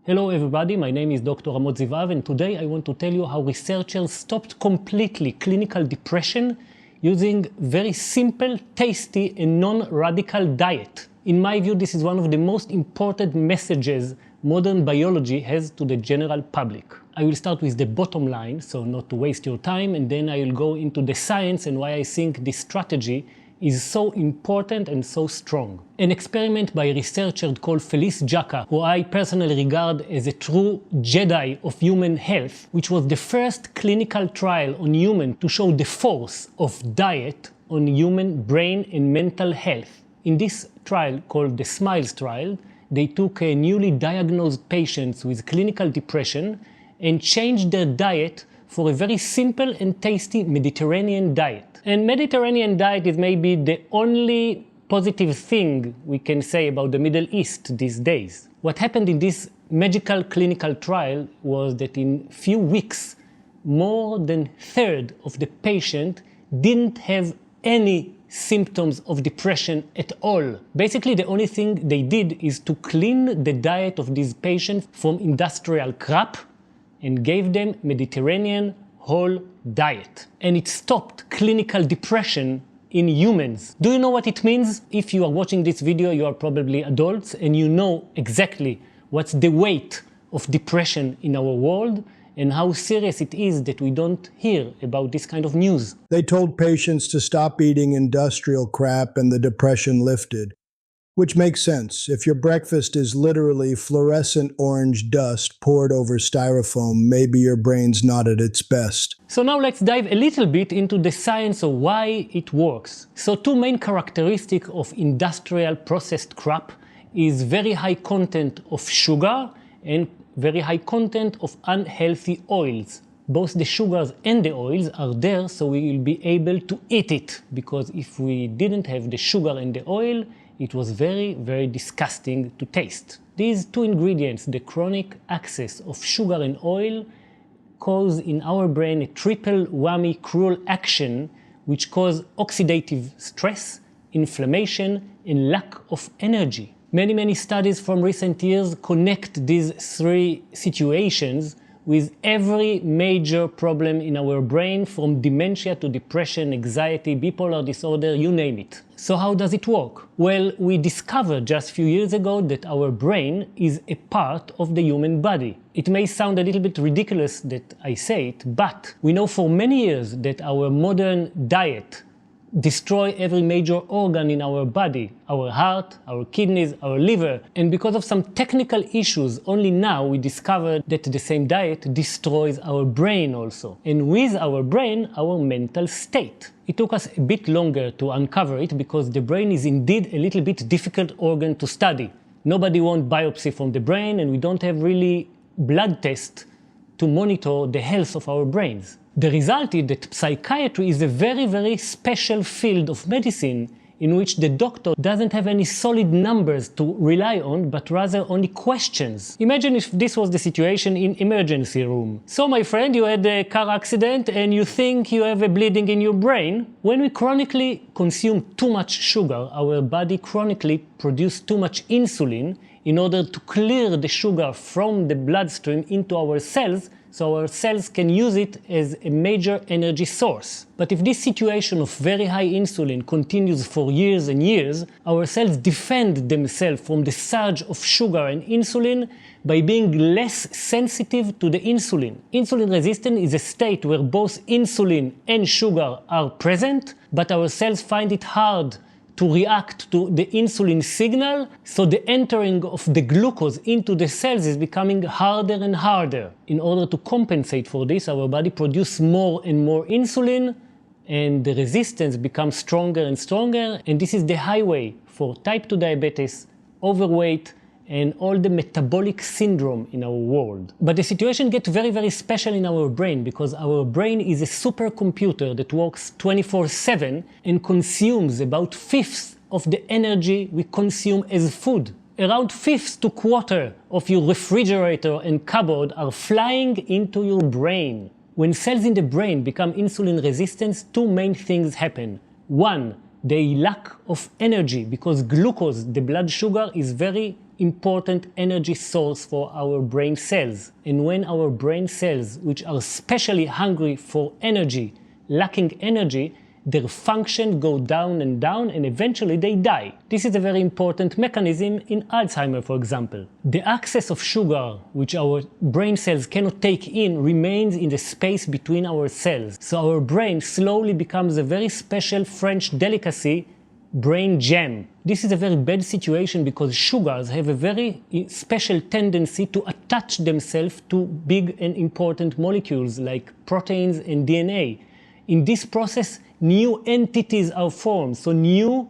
Hello everybody, my name is Dr. Ziv-Av, and today I want to tell you how researchers stopped completely clinical depression using very simple, tasty and non-radical diet. In my view, this is one of the most important messages modern biology has to the general public. I will start with the bottom line, so not to waste your time, and then I will go into the science and why I think this strategy is so important and so strong. An experiment by a researcher called Felice Jacka, who I personally regard as a true Jedi of human health, which was the first clinical trial on human to show the force of diet on human brain and mental health. In this trial, called the SMILES trial, they took newly diagnosed patients with clinical depression and changed their diet for a very simple and tasty Mediterranean diet. And Mediterranean diet is maybe the only positive thing we can say about the Middle East these days. What happened in this magical clinical trial was that in few weeks, more than a third of the patient didn't have any symptoms of depression at all. Basically, the only thing they did is to clean the diet of these patients from industrial crap and gave them Mediterranean whole diet. And it stopped clinical depression in humans. Do you know what it means? If you are watching this video, you are probably adults and you know exactly what's the weight of depression in our world and how serious it is that we don't hear about this kind of news. They told patients to stop eating industrial crap and the depression lifted. Which makes sense. If your breakfast is literally fluorescent orange dust poured over styrofoam, maybe your brain's not at its best. So now let's dive a little bit into the science of why it works. So two main characteristics of industrial processed crap is very high content of sugar and very high content of unhealthy oils. Both the sugars and the oils are there, so we will be able to eat it, because if we didn't have the sugar and the oil, it was very, very disgusting to taste. These two ingredients, the chronic excess of sugar and oil, cause in our brain a triple whammy cruel action which cause oxidative stress, inflammation, and lack of energy. Many studies from recent years connect these three situations with every major problem in our brain, from dementia to depression, anxiety, bipolar disorder, you name it. So how does it work? Well, we discovered just a few years ago that our brain is a part of the human body. It may sound a little bit ridiculous that I say it, but we know for many years that our modern diet destroy every major organ in our body, our heart, our kidneys, our liver. And because of some technical issues, only now we discovered that the same diet destroys our brain also. And with our brain, our mental state. It took us a bit longer to uncover it because the brain is indeed a little bit difficult organ to study. Nobody wants biopsy from the brain, and we don't have really blood tests to monitor the health of our brains. The result is that psychiatry is a very special field of medicine in which the doctor doesn't have any solid numbers to rely on, but rather only questions. Imagine if this was the situation in emergency room. So my friend, you had a car accident and you think you have a bleeding in your brain. When we chronically consume too much sugar, our body chronically produces too much insulin in order to clear the sugar from the bloodstream into our cells, so our cells can use it as a major energy source. But if this situation of very high insulin continues for years and years, our cells defend themselves from the surge of sugar and insulin by being less sensitive to the insulin. Insulin resistance is a state where both insulin and sugar are present, but our cells find it hard to react to the insulin signal, so the entering of the glucose into the cells is becoming harder and harder. In order to compensate for this, our body produces more and more insulin, and the resistance becomes stronger and stronger, and this is the highway for type 2 diabetes, overweight, and all the metabolic syndrome in our world. But the situation gets very special in our brain, because our brain is a supercomputer that works 24/7 and consumes about 1/5 of the energy we consume as food. Around 1/5 to 1/4 of your refrigerator and cupboard are flying into your brain. When cells in the brain become insulin resistant, two main things happen. One, they lack of energy because glucose, the blood sugar, is very important energy source for our brain cells. And when our brain cells, which are especially hungry for energy, lacking energy, their function go down and eventually they die. This is a very important mechanism in Alzheimer, for example. The excess of sugar, which our brain cells cannot take in, remains in the space between our cells. So our brain slowly becomes a very special French delicacy, brain jam. This is a very bad situation because sugars have a very special tendency to attach themselves to big and important molecules like proteins and DNA. In this process, new entities are formed, so new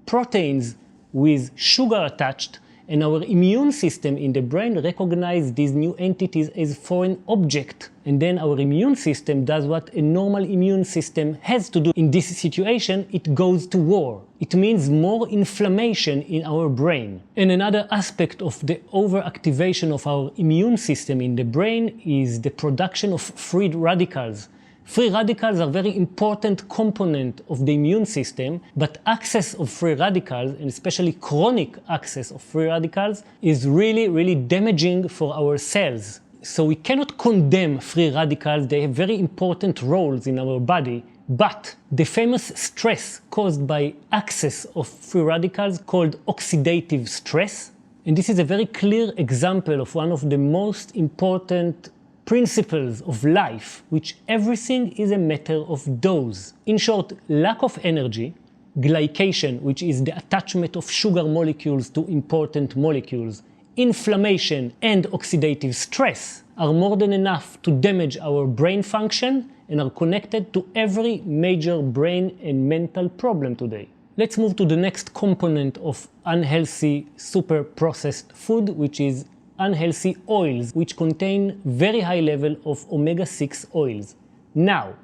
proteins with sugar attached, and our immune system in the brain recognizes these new entities as foreign objects. And then our immune system does what a normal immune system has to do. In this situation, it goes to war. It means more inflammation in our brain. And another aspect of the overactivation of our immune system in the brain is the production of free radicals. Free radicals are a very important component of the immune system, but access of free radicals, and especially chronic access of free radicals, is really damaging for our cells. So we cannot condemn free radicals, they have very important roles in our body, but the famous stress caused by access of free radicals called oxidative stress, and this is a very clear example of one of the most important principles of life, which everything is a matter of dose. In short, lack of energy, glycation, which is the attachment of sugar molecules to important molecules, inflammation and oxidative stress are more than enough to damage our brain function and are connected to every major brain and mental problem today. Let's move to the next component of unhealthy super processed food, which is unhealthy oils, which contain very high level of omega-6 oils. Now,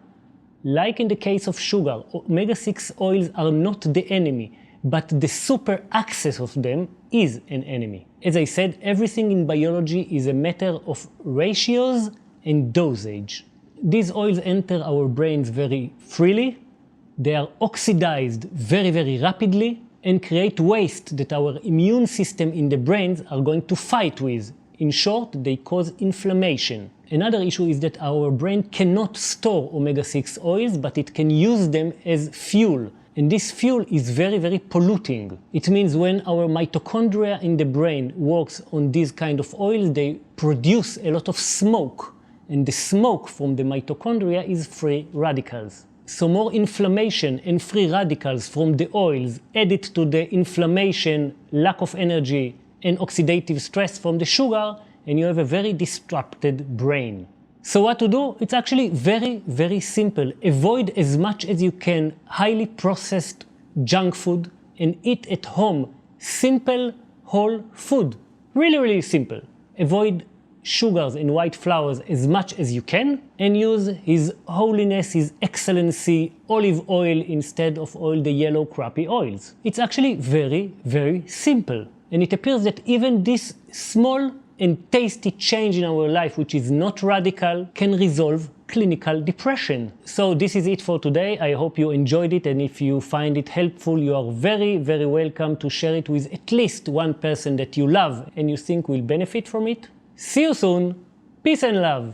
like in the case of sugar, omega-6 oils are not the enemy, but the super excess of them is an enemy. As I said, everything in biology is a matter of ratios and dosage. These oils enter our brains very freely, they are oxidized very rapidly, and create waste that our immune system in the brains are going to fight with. In short, they cause inflammation. Another issue is that our brain cannot store omega-6 oils, but it can use them as fuel. And this fuel is very polluting. It means when our mitochondria in the brain works on these kind of oils, they produce a lot of smoke. And the smoke from the mitochondria is free radicals. So more inflammation and free radicals from the oils added to the inflammation, lack of energy, and oxidative stress from the sugar, and you have a very disrupted brain. So what to do? It's actually very simple. Avoid as much as you can highly processed junk food and eat at home simple whole food. Really simple. Avoid sugars and white flours as much as you can, and use His Holiness, His Excellency olive oil instead of all the yellow crappy oils. It's actually very simple. And it appears that even this small and tasty change in our life, which is not radical, can resolve clinical depression. So this is it for today. I hope you enjoyed it, and if you find it helpful, you are very welcome to share it with at least one person that you love and you think will benefit from it. See you soon. Peace and love.